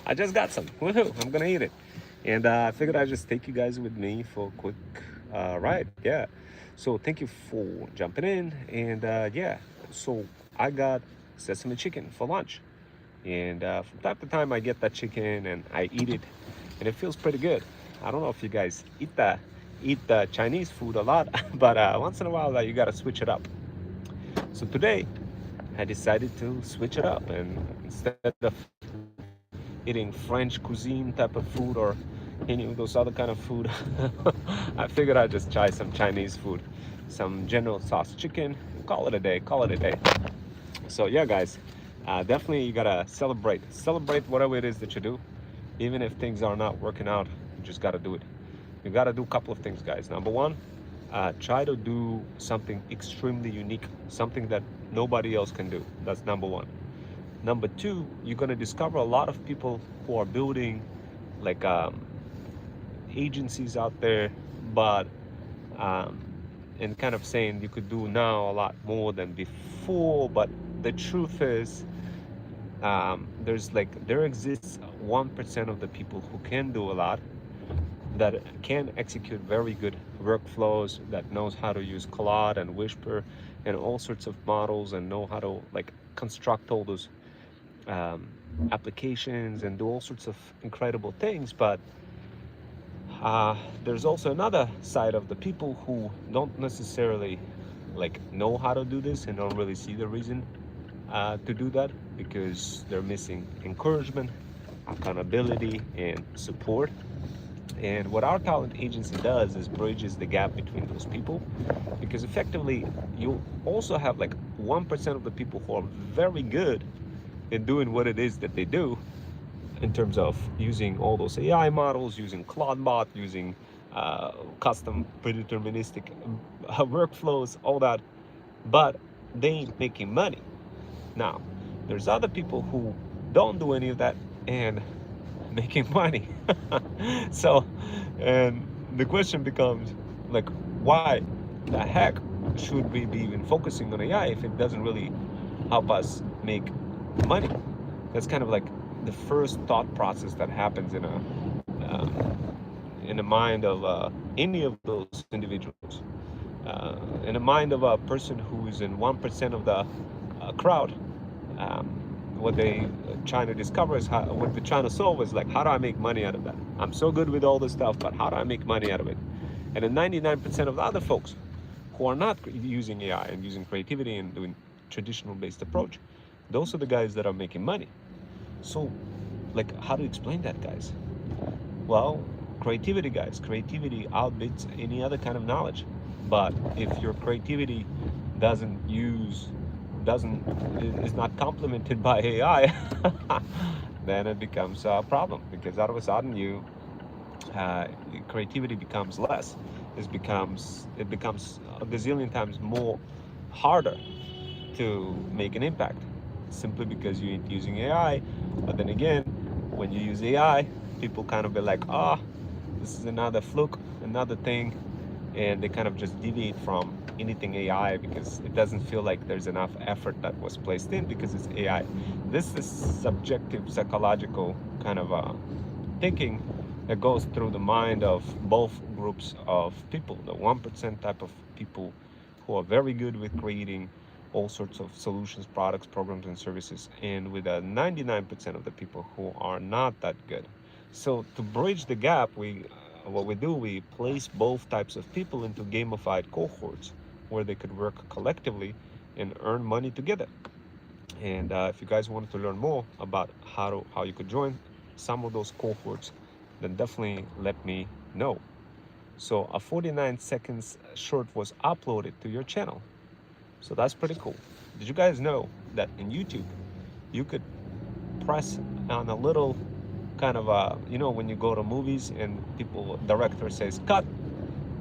I just got some. Woohoo! I'm gonna eat it. And I figured I'd just take you guys with me for a quick ride. Yeah. So thank you for jumping in. And yeah, so I got sesame chicken for lunch. And from time to time, I get that chicken and I eat it, and it feels pretty good. I don't know if you guys eat the Chinese food a lot, but once in a while, you gotta switch it up. So today, I decided to switch it up, and instead of eating French cuisine type of food or any of those other kind of food, I figured I'd just try some Chinese food, some General Tso's chicken, and call it a day. Call it a day. So yeah, guys, definitely you gotta celebrate whatever it is that you do, even if things are not working out. You just gotta do it. You gotta do a couple of things, guys. Number one, try to do something extremely unique, something that nobody else can do. That's number one. Number two, you're gonna discover a lot of people who are building like agencies out there, but um, and kind of saying you could do now a lot more than before. But the truth is, there exists 1% of the people who can do a lot, that can execute very good workflows, that knows how to use Claude and Whisper and all sorts of models, and know how to like construct all those um, applications and do all sorts of incredible things. But there's also another side of the people who don't necessarily like know how to do this and don't really see the reason to do that, because they're missing encouragement, accountability, and support. And what our talent agency does is bridges the gap between those people, because effectively you also have like 1% of the people who are very good in doing what it is that they do, in terms of using all those AI models, using Claudebot, using custom predeterministic workflows, all that, but they ain't making money. Now, there's other people who don't do any of that and making money. So, and the question becomes like, why the heck should we be even focusing on AI if it doesn't really help us make money? That's kind of like the first thought process that happens in the mind of any of those individuals, in the mind of a person who is in 1% of the crowd. um, what they trying to discover is what they're trying to solve is like, how do I make money out of that? I'm so good with all this stuff, but how do I make money out of it? And then 99% of the other folks who are not using AI and using creativity and doing traditional based approach, those are the guys that are making money. So, like, how to explain that, guys? Well, creativity, guys, creativity outbids any other kind of knowledge. But if your creativity doesn't use, doesn't, is not complemented by AI, then it becomes a problem, because all of a sudden uh, creativity becomes less. It becomes a gazillion times more harder to make an impact, simply because you ain't using AI. But then again, when you use AI, people kind of be like, ah, oh, this is another fluke, another thing, and they kind of just deviate from anything AI, because it doesn't feel like there's enough effort that was placed in, because it's AI. This is subjective, psychological kind of thinking that goes through the mind of both groups of people. The 1% type of people who are very good with creating all sorts of solutions, products, programs, and services, and with a 99% of the people who are not that good. So to bridge the gap, what we do, we place both types of people into gamified cohorts where they could work collectively and earn money together. And if you guys wanted to learn more about how you could join some of those cohorts, then definitely let me know. So a 49 seconds short was uploaded to your channel. So that's pretty cool. Did you guys know that in YouTube, you could press on a little kind of when you go to movies and director says cut,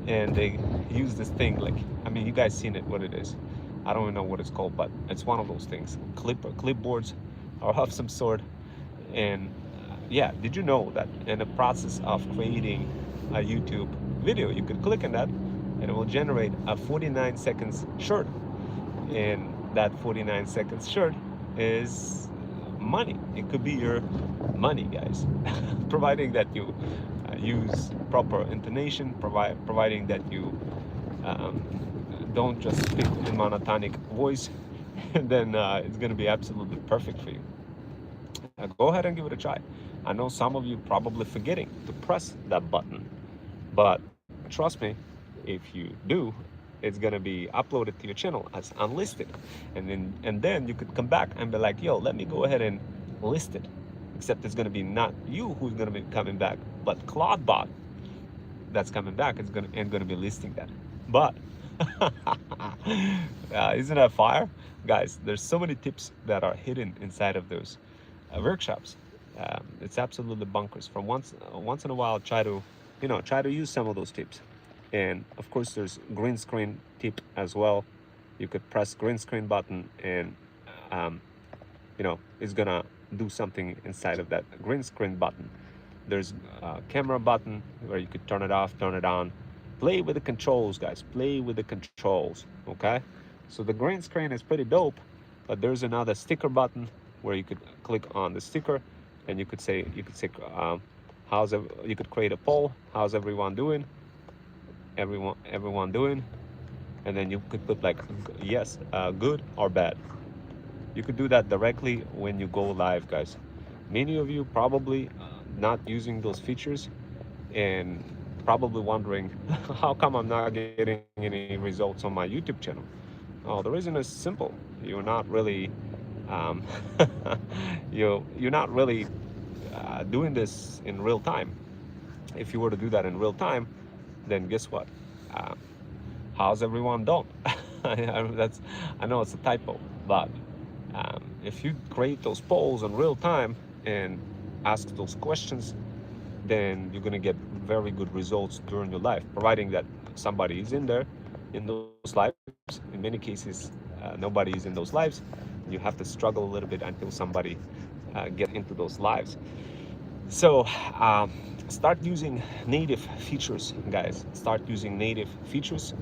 and they use this thing, like, I mean, you guys seen it, what it is. I don't even know what it's called, but it's one of those things, clipboards or of some sort. And yeah, did you know that in the process of creating a YouTube video, you could click on that and it will generate a 49 seconds short. And that 49 seconds short is money. It could be your money, guys. Providing that you use proper intonation, providing that you um, don't just speak in monotonic voice, and then it's going to be absolutely perfect for you. Go ahead and give it a try. I know some of you probably forgetting to press that button, but trust me, if you do, it's gonna be uploaded to your channel as unlisted, and then you could come back and be like, yo, let me go ahead and list it. Except it's gonna be not you who's gonna be coming back, but Claudebot that's coming back is gonna be listing that. But isn't that fire, guys? There's so many tips that are hidden inside of those workshops. It's absolutely bonkers. From once in a while, try to use some of those tips. And of course, there's green screen tip as well. You could press green screen button, and um, it's gonna do something inside of that green screen button. There's a camera button where you could turn it off, turn it on. Play with the controls, guys. Play with the controls, okay? So the green screen is pretty dope, but there's another sticker button where you could click on the sticker, and you could say you could create a poll. How's everyone doing? Everyone doing? And then you could put like yes, good or bad. You could do that directly when you go live, guys. Many of you probably not using those features and probably wondering how come I'm not getting any results on my YouTube channel. Oh, the reason is simple. You're not really um, you're not really doing this in real time. If you were to do that in real time, then guess what? Um, how's everyone done? I know it's a typo, but if you create those polls in real time and ask those questions, then you're gonna get very good results during your life, providing that somebody is in there in those lives. In many cases, nobody is in those lives. You have to struggle a little bit until somebody get into those lives. So start using native features, guys. Start using native features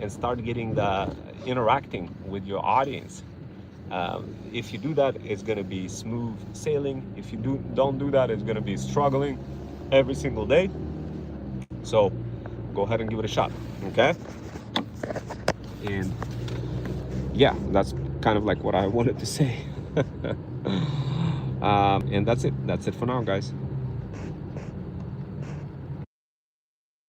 and start getting the interacting with your audience. If you do that, it's going to be smooth sailing. If you don't do that, it's going to be struggling every single day. So go ahead and give it a shot, okay? And yeah, that's kind of like what I wanted to say. And that's it for now, guys.